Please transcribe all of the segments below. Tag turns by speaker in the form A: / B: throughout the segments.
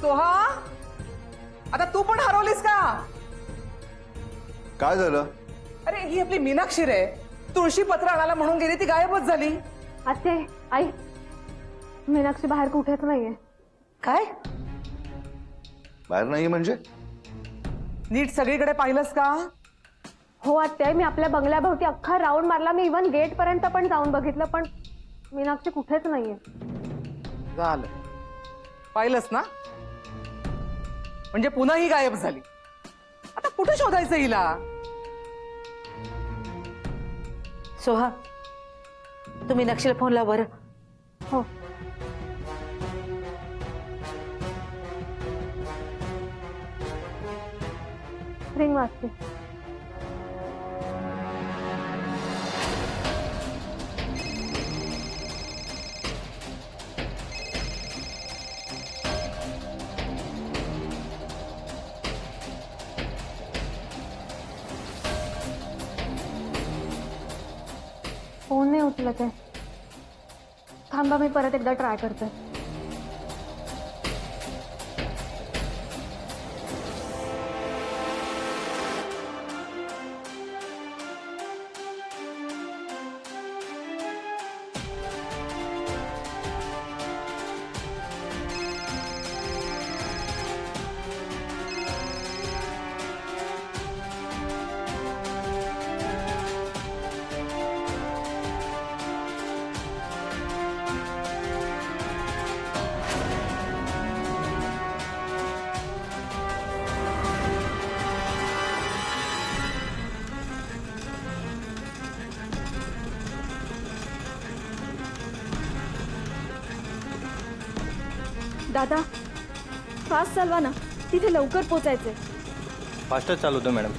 A: सोहा, आता तू पण हरवलीस का?
B: काय झालं?
A: अरे ही आपली मीनाक्षी रे, तुळशी पत्र आणायला म्हणून गेली, ती गायबच झाली.
C: आत्ते, आई, मीनाक्षी बाहेर कुठेच नाहीये.
A: काय?
B: बाहेर नाही म्हणजे?
A: नीट सगळीकडे पाहिलंस का?
C: हो आत्ते, मी आपल्या बंगल्याभोवती अख्खा राऊंड मारला. मी इव्हन गेट पर्यंत पण जाऊन बघितलं, पण मीनाक्षी कुठेच नाहीये.
A: झालं, पाहिलंस ना? म्हणजे पुन्हा ही गायब झाली. आता कुठे शोधायचं हिला?
D: सोहा, तुम्ही मीनाक्षीला फोन लावा बरं.
C: हो. रिंग वाजते. फोन नाही उचलत आहे. थांबा, मी परत एकदा ट्राय करते.
E: दादा, फास्ट चालवा ना, तिथे लवकर पोचायचंय.
F: फास्टच चालवतो मॅडम.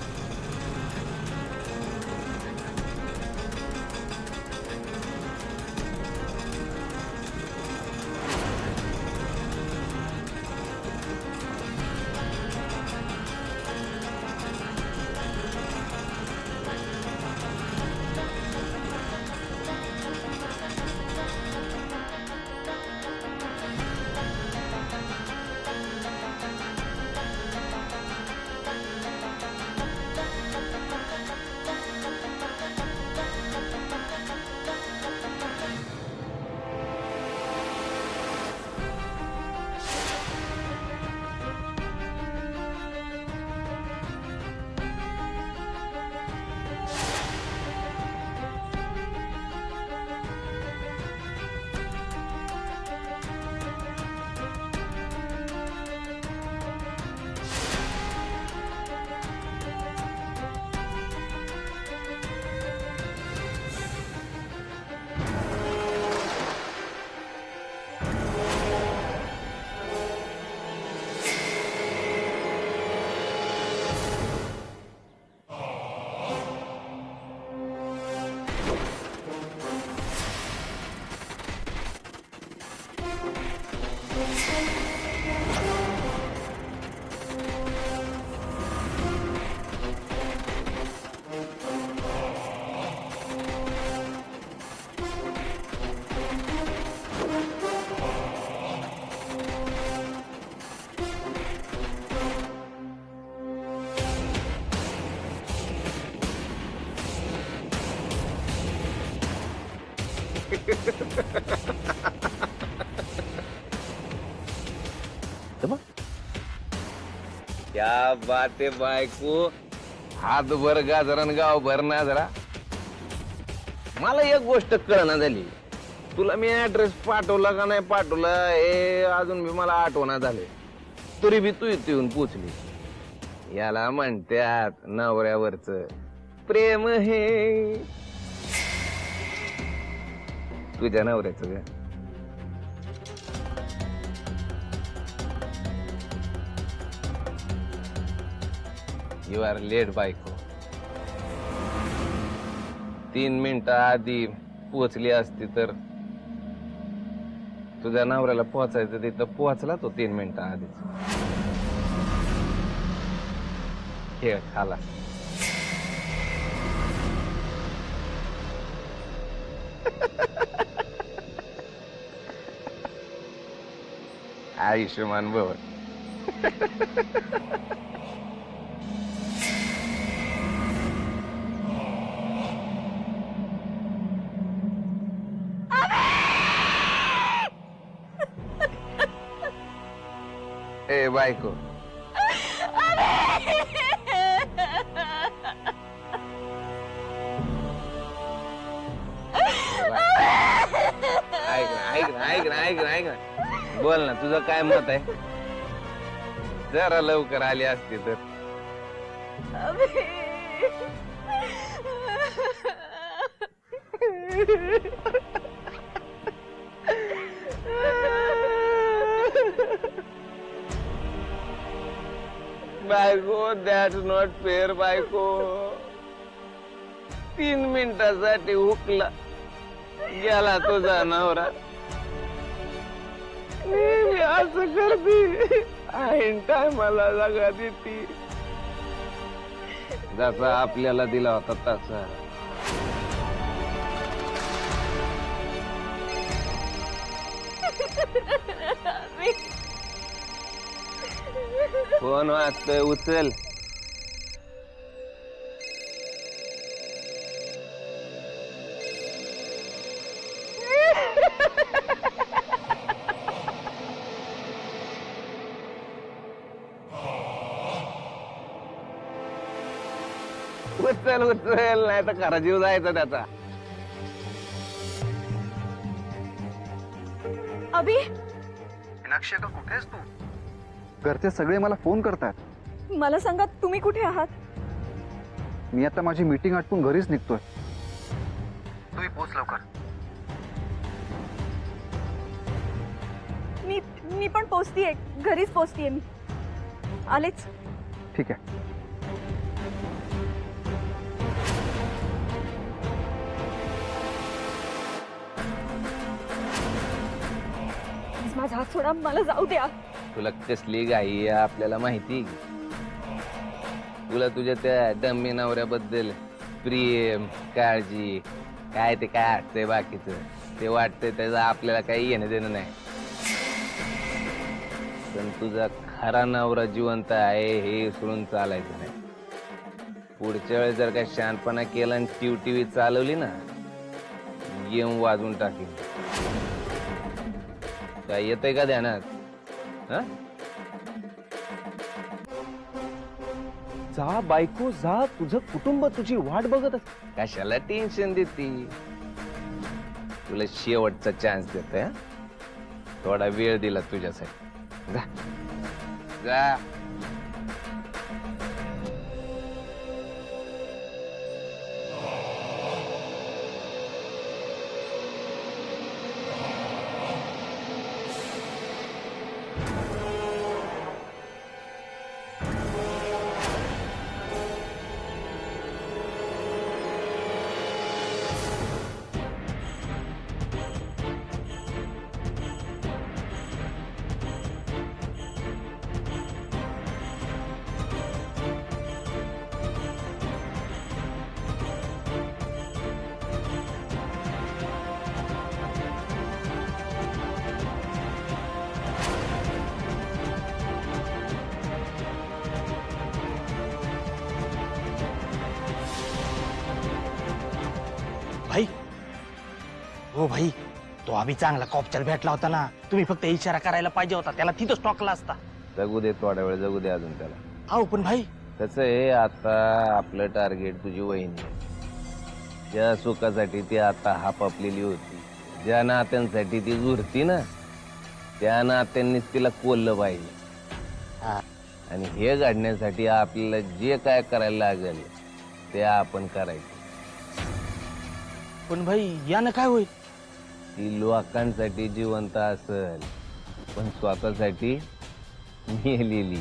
G: क्या बात आहे बायको, हात भर गाजरान गाव भर ना जरा. मला एक गोष्ट कळना झाली, तुला मी ऍड्रेस पाठवला का नाही पाठवला हे अजून मी मला आठवणा झाले. तरी बी तू इथे येऊन पोचली. याला म्हणतात नवऱ्यावरच प्रेम हे. तुझ्या नवऱ्याचं ग. यू आर लेट बायको. 3 मिनिटं आधी पोचली असती तर तुझ्या नवऱ्याला पोचायचं तिथं पोचला तो 3 मिनिटं आधीच. खेळ खाला. आयुष्यमान भव. ए बायको, ऐक ना बोल ना, तुझं काय मत आहे? जरा लवकर आली असती तर. बायको, दॅट्स नॉट फेअर बायको. 3 मिनिटासाठी हुकला गेला तुझा नवरा. नेहमी असं करते, ऐन टायमाला जागा देते. जसा आपल्याला दिला होता तसा. फोन वाजतोय, उचल. उचल उचल, नाही तर खरा जीव जायचा त्याचा.
E: अभि,
B: मीनाक्षी का कुठेस तू? घरचे सगळे मला फोन करतात.
E: मला सांगा तुम्ही कुठे आहात?
B: मी आता माझी मीटिंग आटपून घरीच निघतोय. तूही पोच लवकर.
E: मी पण पोचतीये, घरीच पोचतीये मी. आलेच.
B: ठीक आहे.
E: माझा हात सोडा, मला जाऊ द्या.
G: तुला कसली घाई आहे आपल्याला माहिती. तुला तुझ्या त्या डम्मी नवऱ्याबद्दल प्रेम, काळजी, काय ते काय वाटतंय बाकीचं ते वाटतंय, त्याचं आपल्याला काही येणं देणं नाही. पण तुझा खरा नवरा जिवंत आहे हे सोडून चालायचं नाही. पुढच्या वेळेस जर काय शहाणपणा केला आणि टीव्ही चालवली ना, गेम वाजून टाकेल. काय येतंय का ध्यानात?
F: जा बायको जा, तुझं कुटुंब तुझी वाट बघत असत.
G: कशाला टेन्शन देते? तुला शेवटचा चान्स देतोय. थोडा वेळ दिला तुझ्यासाठी. जा जा.
H: भाई, हो भाई, तो अभि चांगला कॉपचर भेटला होता ना. तुम्ही फक्त इशारा करायला पाहिजे होता, त्याला तिथंच टॉकला असता.
G: जगू दे थोडा वेळ, जगू दे अजून त्याला.
H: अहो पण भाई,
G: कसं आहे, आता आपलं टार्गेट तुझी वहिनी आहे. ज्या सुखासाठी ती आता हापापलेली होती, ज्या नात्यांसाठी ती झुरती ना, त्या नात्यांनीच तिला कोल्लं पाहिजे.
H: हा.
G: आणि हे घडण्यासाठी आपल्याला जे काय करायला लागेल ते आपण करायचं.
H: पण भाई यानं काय होईल?
G: ती लोकांसाठी जिवंत असेल, पण स्वतःसाठी मेलेली.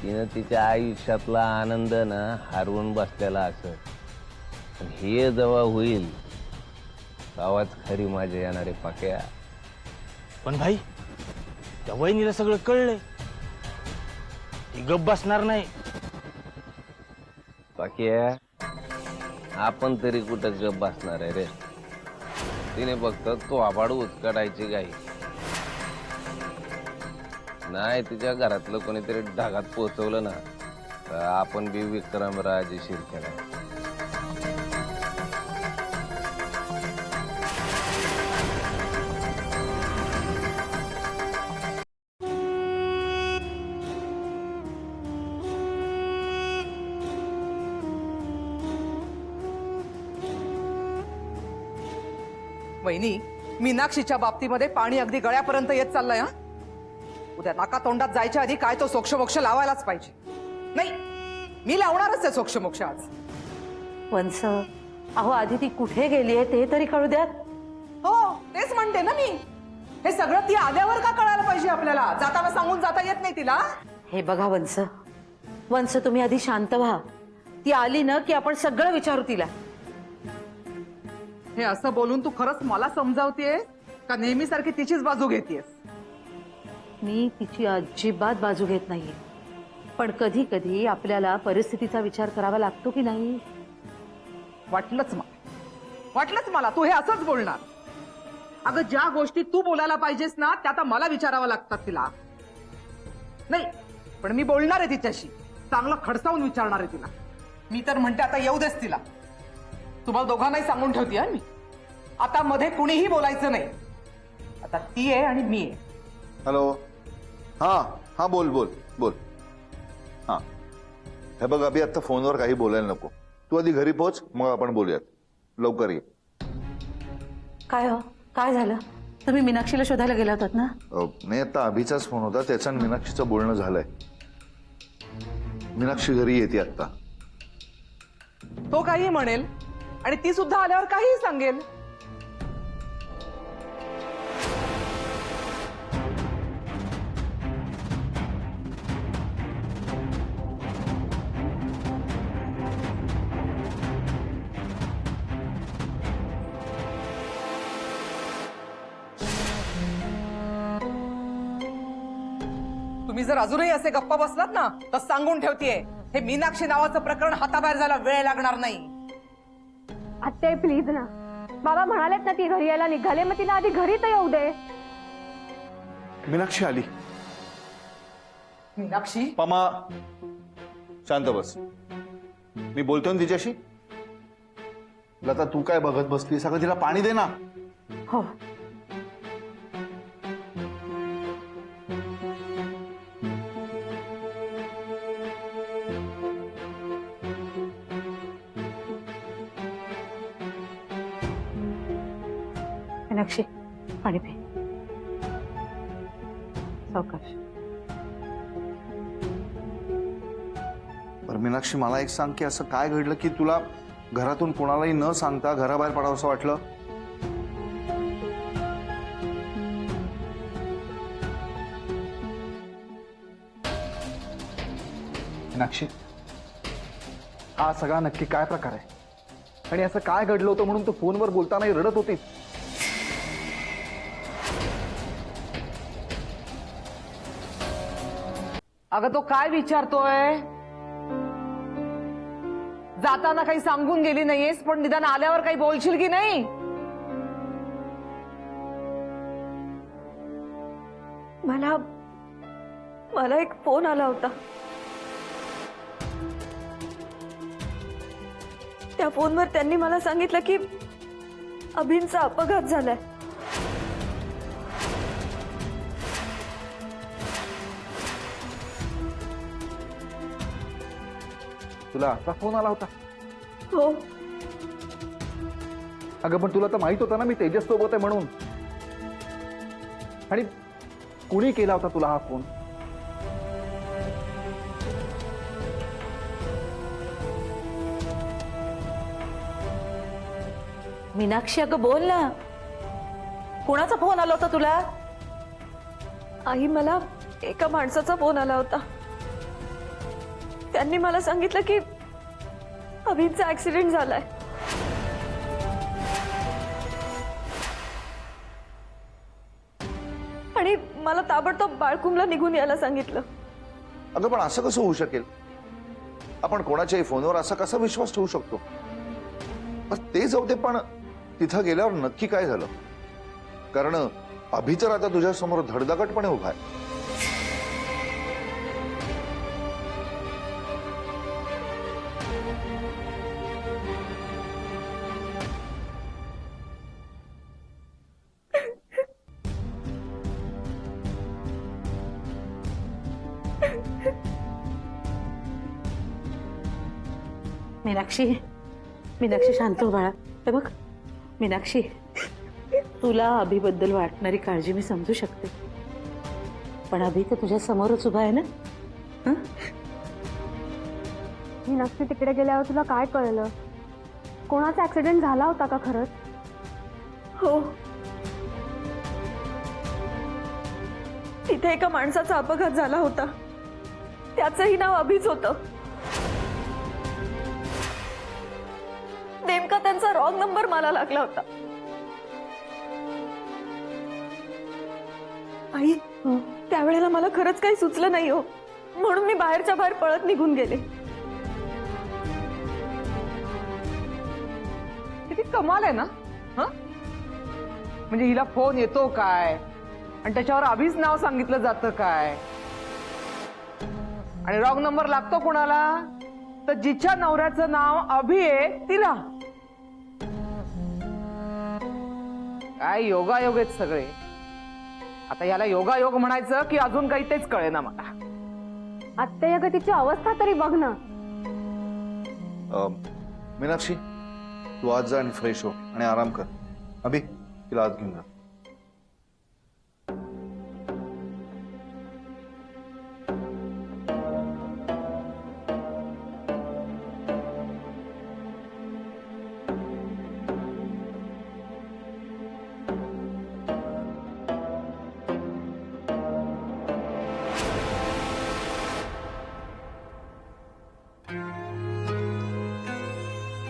G: तिनं तिच्या आयुष्यातला आनंद ना हरवून बसलेला असेल. पण हे जेव्हा होईल तेव्हाच खरी मजा येणारे पाक्या.
H: पण भाई, त्या वहिनीला सगळं कळलंय, ती गप बसणार नाही.
G: पाक्या, आपण तरी कुठं गप बसणार आहे रे. तिने फक्त तो आबाड उचकाडायची गाई. नाही तिच्या घरातलं कोणीतरी ढगात पोहोचवलं ना तर आपण बी विक्रमराज शिरखेडा.
A: वहिनी, मीनाक्षीच्या बाबतीमध्ये पाणी अगदी गळ्यापर्यंत येत चाललंय. हा, उद्या नाका तोंडात जायच्या आधी काय तो सोक्षमोक्ष लावायलाच पाहिजे. नाही, मी लावणारच आहे सोक्षमोक्ष आज.
D: वंस, अहो आधी ती कुठे गेलीये ते तरी कळू द्यात.
A: हो, तेच म्हणते ना मी. हे सगळं ती आल्यावर का कळायला पाहिजे आपल्याला? जाताना सांगून जाता येत नाही तिला?
D: हे बघा वंस, वंस तुम्ही आधी शांत व्हा. ती आली ना की आपण सगळं विचारू तिला.
A: हे असं बोलून तू खरंच मला समजावतेस का नेहमीसारखी तिचीच बाजू घेतेस?
D: मी तिची अजिबात बाजू घेत नाहीये, पण कधी कधी आपल्याला परिस्थितीचा विचार करावा लागतो की नाही.
A: वाटलंच मला तू हे असंच बोलणार. अगं, ज्या गोष्टी तू बोलायला पाहिजेस ना त्या आता मला विचारावं लागतात तिला. नाही, पण मी बोलणार आहे तिच्याशी, चांगलं खडसावून विचारणार आहे तिला. मी तर म्हणते आता येऊ देस तिला. तुम्हाला दोघांनाही सांगून ठेवते मी, आता मध्ये कुणीही बोलायचं नाही. आता ती आहे आणि मी आहे.
I: हॅलो. हां हां, बोल बोल बोल. हां, हे बघ अभि, आता फोनवर काही बोलायला नको. तू आधी घरी पोहोच, मग आपण बोलूयात. लवकर ये.
D: काय हो, काय झालं? तुम्ही मीनाक्षीला शोधायला गेला होतात ना?
I: नाही, आता अभिचाच फोन होता, त्याचं आणि मीनाक्षीचं बोलणं झालंय. मीनाक्षी घरी येते आता.
A: तो काही म्हणेल आणि ती सुद्धा आल्यावर काहीही सांगेल. तुम्ही जर अजूनही असे गप्पा बसलात ना तर सांगून ठेवतेय, हे मीनाक्षी नावाचं प्रकरण हाताबाहेर जायला वेळ लागणार नाही.
C: आत्ते प्लीज ना, बाबा म्हणालेत ना ती घरी यायला निघाले, मग तिला आधी घरी तर येऊ दे.
I: मीनाक्षी आली.
A: मीनाक्षी?
I: पमा, शांत बस. मी बोलतोय ना तिच्याशी. लता, तू काय बघत बसली? सगळं तिला पाणी दे ना.
D: हो. मीनाक्षी, पाणी पे. सावकाश.
I: बरं मीनाक्षी, मला एक सांग की असं काय घडलं की तुला घरातून कोणालाही न सांगता घराबाहेर पडावं असं वाटलं?
B: मीनाक्षी, हा सगळा नक्की काय प्रकार आहे आणि असं काय घडलं होतं म्हणून तू फोनवर बोलतानाही रडत होतीस?
A: अगं, तो काय विचारतोय? जाताना काही सांगून गेली नाहीयेस, पण निदान आल्यावर काही बोलशील की नाही?
E: मला एक फोन आला होता. त्या फोनवर त्यांनी मला सांगितलं की अभिनचा अपघात झालाय.
B: तुला असा फोन आला होता?
E: हो.
B: अगं, पण तुला तर माहित होतं ना मी तेजस सोबत आहे म्हणून. आणि कुणी केला होता तुला हा फोन?
D: मीनाक्षी, अगं बोल ना, कोणाचा फोन आला होता तुला?
E: आई, मला एका माणसाचा फोन आला होता. त्यांनी मला सांगितलं की अभिनचा ऍक्सिडेंट झालाय. आणि मला ताबडतोब बाळकुंभला निघून यायला सांगितलं.
I: अगं, पण असं कसं होऊ शकेल? आपण कोणाच्याही फोनवर असा कसा विश्वास ठेवू शकतो? ते जाऊ दे, पण तिथं गेल्यावर नक्की काय झालं? कारण अभि तर आता तुझ्या समोर धडधाकटपणे उभा आहे.
D: मीनाक्षी मीनाक्षी शांत हो बाळा. हे बघ मीनाक्षी, तुला अभिबद्दल वाटणारी काळजी मी समजू शकते, पण अभि तर तुझ्या समोरच उभा आहे ना. हं?
C: मीनाक्षी, तिकडे गेल्यावर तुला काय कळलं? कोणाचा ऍक्सिडेंट झाला होता का खरंच?
E: हो, तिथे एका माणसाचा अपघात झाला होता. त्याचंही नाव अभिच होतं. नेमका त्यांचा रॉंग नंबर मला लागला होता. आई, त्यावेळेला मला खरंच काही सुचलं नाही हो, म्हणून मी बाहेरच्या बाहेर पळत निघून गेले.
A: किती कमाल आहे ना. हं? म्हणजे हिला फोन येतो काय आणि त्याच्यावर अभिच नाव सांगितलं जातं काय, आणि रॉंग नंबर लागतो कोणाला? तर जिच्या नवऱ्याचं नाव अभि आहे तिला. काय योगायोग आहेत सगळे. आता याला योगायोग म्हणायचं की अजून काही तेच कळेना मला.
C: आत्या, अगं तिची अवस्था तरी बघ ना.
I: मीनाक्षी, तू आज जा आणि फ्रेश हो आणि आराम कर. अभि, तिला आज घेऊन जा.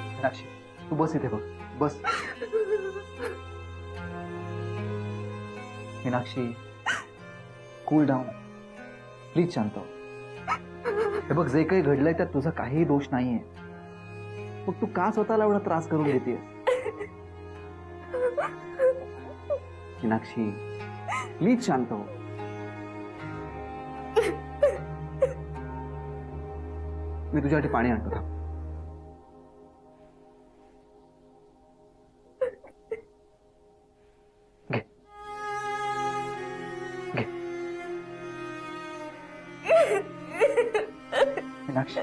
B: मीनाक्षी, तू बस इथे बघ, बस. मीनाक्षी, कूल डाऊन, प्लीज शांत हो. हे बघ, जे काही घडलंय त्यात तुझा काहीही दोष नाहीये. मग तू का स्वतःला एवढा त्रास करून घेतेस? मीनाक्षी, प्लीज शांत हो. मी तुझ्यासाठी पाणी आणतो थांब. घे घे. मीनाक्षी,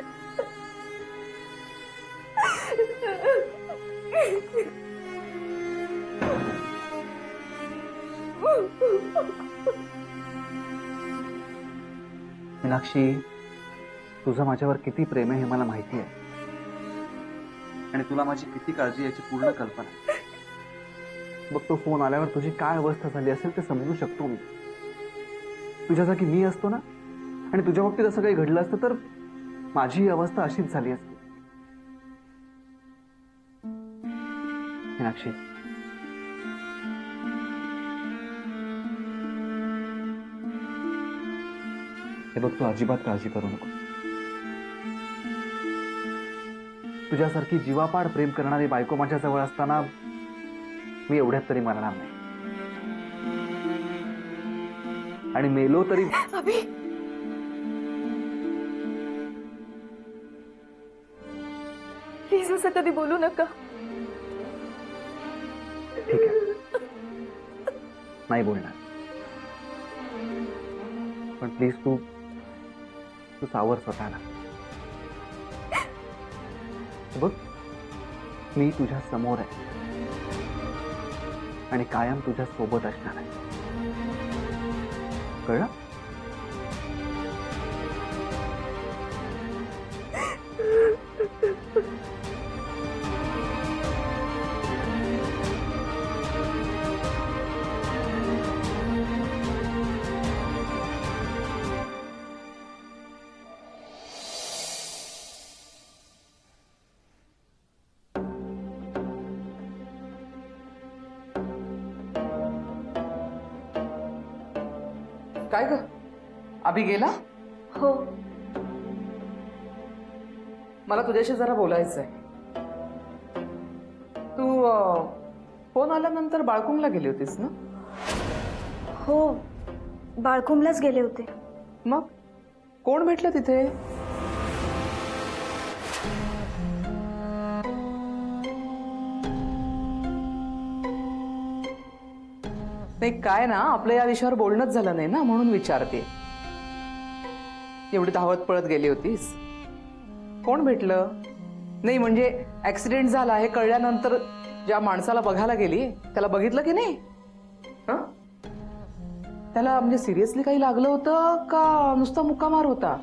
B: मीनाक्षी, तुझं माझ्यावर किती प्रेम आहे हे मला माहिती आहे, आणि तुला माझी किती काळजी याची पूर्ण कल्पना आहे. बघ, तो फोन आल्यावर तुझी काय अवस्था झाली असेल ते समजू शकतो मी. तुझ्या जागी मी असतो ना, आणि तुझ्या बाबतीत असं काही घडलं असतं तर माझी ही अवस्था अशीच झाली असती. मीनाक्षी, हे बघ, तू अजिबात काळजी करू नको. तुझ्यासारखी जीवापाड प्रेम करणारी बायको माझ्या जवळ असताना मी एवढ्यात तरी मरणार नाही, आणि मेलो तरी.
E: अभि, प्लीज असं कधी बोलू नका.
B: ठीक आहे, नाही बोलणार, पण प्लीज तू सावर स्वतःला. बघ, मी तुझ्या समोर आहे आणि कायम तुझ्या सोबत असणार आहे, कळलं?
A: काय ग, अभि गेला?
E: हो,
A: मला तुझ्याशी जरा बोलायचंय. तू फोन आल्यानंतर बाळकुंगला गेली होतीस ना?
E: हो, बाळकुंभलाच गेले होते.
A: मग कोण भेटलं तिथे? नाही, काय ना, आपलं या विषयावर बोलणंच झालं नाही ना, म्हणून विचारते. एवढी धावत पळत गेली होतीस, कोण भेटलं? नाही म्हणजे ऍक्सिडेंट झाला हे कळल्यानंतर ज्या माणसाला बघायला गेली त्याला बघितलं की नाही? हं? त्याला म्हणजे सिरियसली काही लागलं होतं का नुसता मुक्का मार होता?